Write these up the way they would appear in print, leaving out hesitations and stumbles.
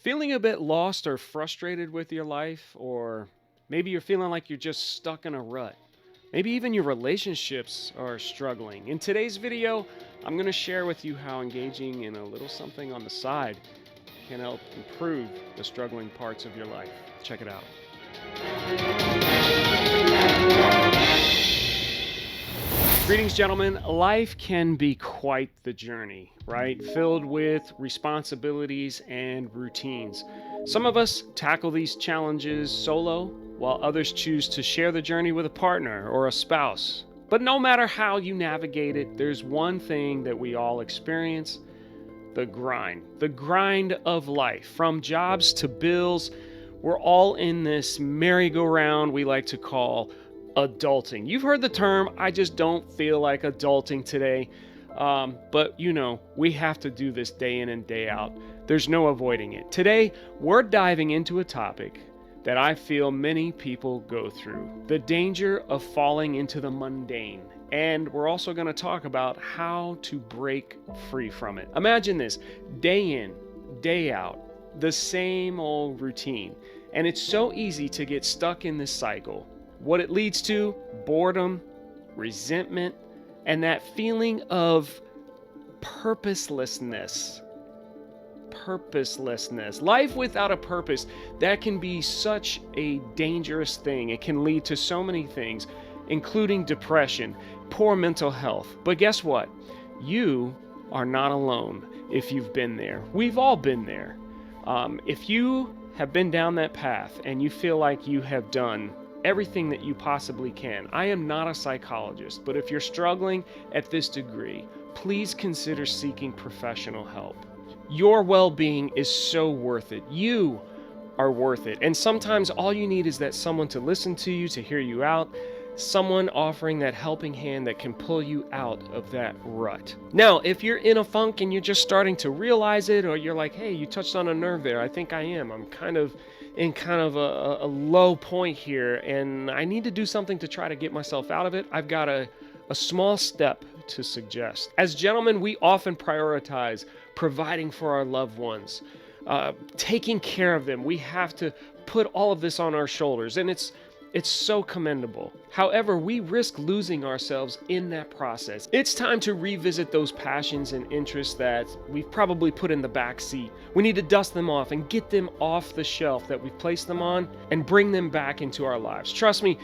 Feeling a bit lost or frustrated with your life, or maybe you're feeling like you're just stuck in a rut. Maybe even your relationships are struggling. In today's video, I'm going to share with you how engaging in a little something on the side can help improve the struggling parts of your life. Check it out. Greetings, gentlemen. Life can be quite the journey, right? Filled with responsibilities and routines. Some of us tackle these challenges solo, while others choose to share the journey with a partner or a spouse. But no matter how you navigate it, there's one thing that we all experience: the grind of life. From jobs to bills, we're all in this merry-go-round we like to call adulting. You've heard the term, I just don't feel like adulting today. But we have to do this day in and day out. There's no avoiding it. Today, we're diving into a topic that I feel many people go through: the danger of falling into the mundane. And we're also going to talk about how to break free from it. Imagine this: day in, day out, the same old routine. And it's so easy to get stuck in this cycle. What it leads to: boredom, resentment, and that feeling of purposelessness. Life without a purpose, that can be such a dangerous thing. It can lead to so many things, including depression, poor mental health. But guess what? You are not alone if you've been there. We've all been there. If you have been down that path and you feel like you have done everything that you possibly can, I am not a psychologist, but if you're struggling at this degree, please consider seeking professional help. Your well-being is so worth it. You are worth it. And sometimes all you need is that someone to listen to you, to hear you out, someone offering that helping hand that can pull you out of that rut. Now, if you're in a funk and you're just starting to realize it, or you're like, hey, you touched on a nerve there, I think I am. I'm kind of in a low point here, and I need to do something to try to get myself out of it. I've got a small step to suggest. As gentlemen, we often prioritize providing for our loved ones, taking care of them. We have to put all of this on our shoulders, and it's so commendable. However, we risk losing ourselves in that process. It's time to revisit those passions and interests that we've probably put in the back seat. We need to dust them off and get them off the shelf that we've placed them on and bring them back into our lives. Trust me,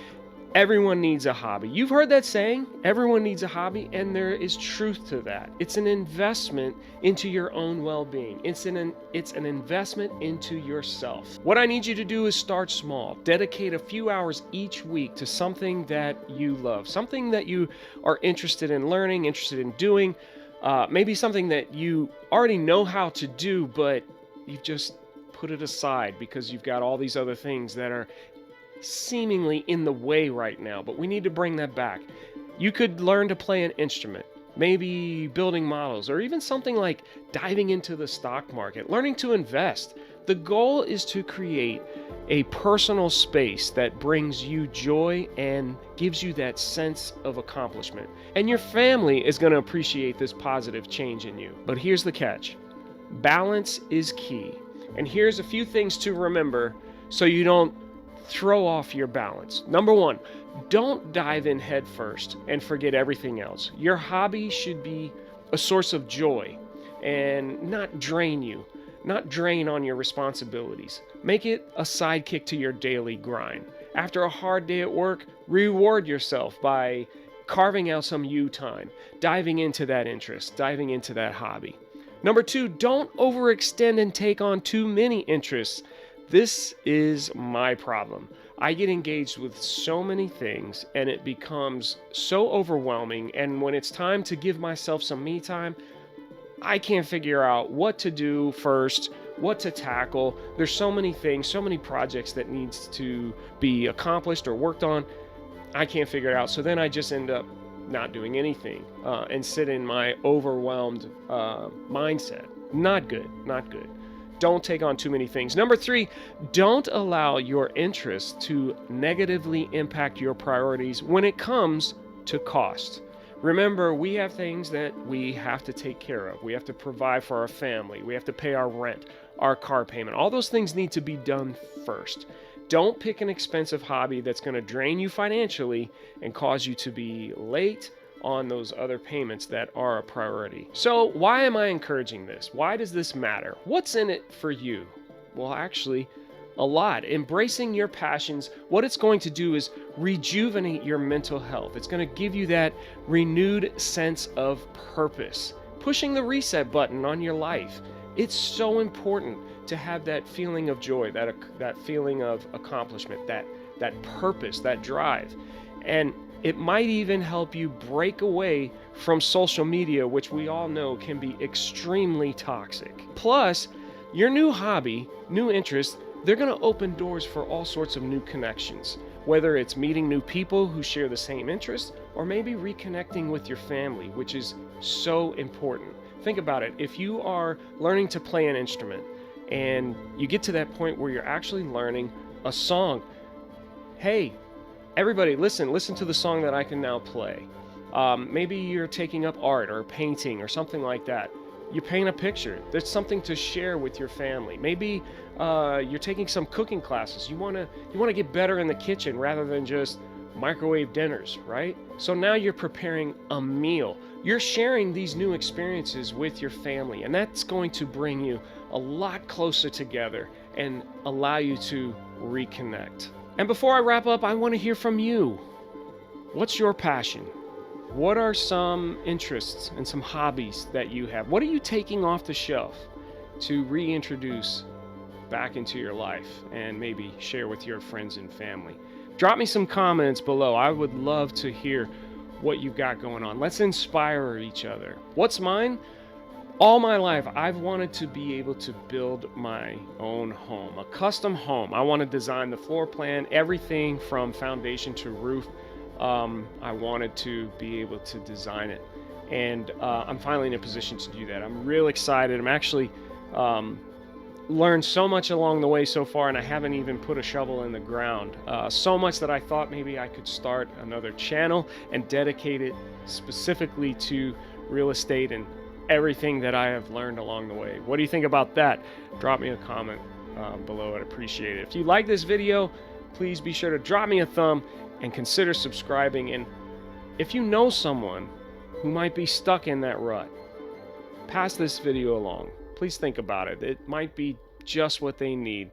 everyone needs a hobby. You've heard that saying, everyone needs a hobby, and there is truth to that. It's an investment into your own well-being. It's an investment into yourself. What I need you to do is start small. Dedicate a few hours each week to something that you love, something that you are interested in learning, interested in doing, maybe something that you already know how to do, but you've just put it aside because you've got all these other things that are seemingly in the way right now, but we need to bring that back. You could learn to play an instrument, maybe building models, or even something like diving into the stock market, learning to invest. The goal is to create a personal space that brings you joy and gives you that sense of accomplishment. And your family is going to appreciate this positive change in you. But here's the catch: balance is key. And here's a few things to remember so you don't throw off your balance. Number one, don't dive in head first and forget everything else. Your hobby should be a source of joy and not drain you, not drain on your responsibilities. Make it a sidekick to your daily grind. After a hard day at work, reward yourself by carving out some you time, diving into that interest, diving into that hobby. Number two, don't overextend and take on too many interests. This is my problem. I get engaged with so many things and it becomes so overwhelming, and when it's time to give myself some me time, I can't figure out what to do first, what to tackle. There's so many things, so many projects that needs to be accomplished or worked on. I can't figure it out. So then I just end up not doing anything and sit in my overwhelmed mindset. Not good. Don't take on too many things. Number three, don't allow your interests to negatively impact your priorities when it comes to cost. Remember, we have things that we have to take care of. We have to provide for our family. We have to pay our rent. our car payment. All those things need to be done first. Don't pick an expensive hobby that's going to drain you financially and cause you to be late on those other payments that are a priority. So why am I encouraging this? Why does this matter? What's in it for you? Well, actually, a lot. Embracing your passions, what it's going to do is rejuvenate your mental health. It's going to give you that renewed sense of purpose, pushing the reset button on your life. It's so important to have that feeling of joy, that feeling of accomplishment, that purpose, that drive. And it might even help you break away from social media, which we all know can be extremely toxic. Plus, your new hobby, new interest, they're going to open doors for all sorts of new connections, whether it's meeting new people who share the same interests or maybe reconnecting with your family, which is so important. Think about it. If you are learning to play an instrument and you get to that point where you're actually learning a song, hey, everybody, listen to the song that I can now play. Maybe you're taking up art or painting or something like that. You paint a picture. There's something to share with your family. Maybe you're taking some cooking classes. You want to get better in the kitchen rather than just microwave dinners, right? So now you're preparing a meal. You're sharing these new experiences with your family, and that's going to bring you a lot closer together and allow you to reconnect. And before I wrap up, I want to hear from you. What's your passion? What are some interests and some hobbies that you have? What are you taking off the shelf to reintroduce back into your life and maybe share with your friends and family? Drop me some comments below. I would love to hear what you've got going on. Let's inspire each other. What's mine? All my life, I've wanted to be able to build my own home, a custom home. I want to design the floor plan, everything from foundation to roof. I wanted to be able to design it, and I'm finally in a position to do that. I'm real excited. I'm actually learned so much along the way so far, and I haven't even put a shovel in the ground. So much that I thought maybe I could start another channel and dedicate it specifically to real estate and everything that I have learned along the way. What do you think about that? Drop me a comment below. I'd appreciate it. If you like this video, please be sure to drop me a thumb and consider subscribing. And if you know someone who might be stuck in that rut, pass this video along. Please think about it. It might be just what they need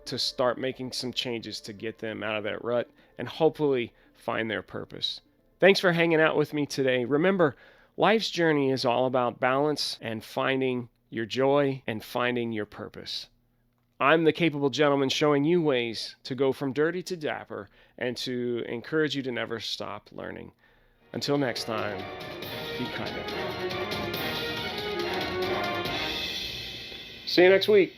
to start making some changes to get them out of that rut and hopefully find their purpose. Thanks for hanging out with me today. Remember, life's journey is all about balance and finding your joy and finding your purpose. I'm the capable gentleman showing you ways to go from dirty to dapper and to encourage you to never stop learning. Until next time, be kind. See you next week.